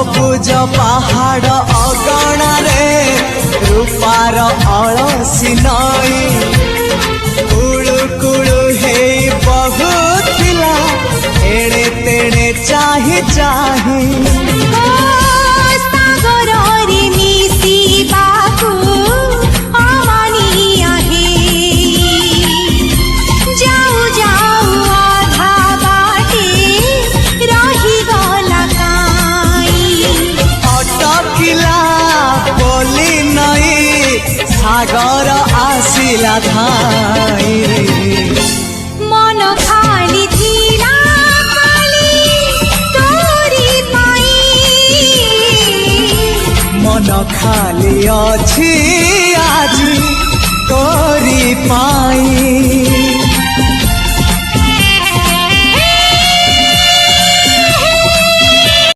सबुज पहाड़ अगणारे रूपार अलसी नई कुळु कुळु हे बहुथिला एड़े तेड़े चाही चाही सागर आसिला धाई मन खाली थिला खाली तोरी पाई मन खाली अछि आज तोरी पाई।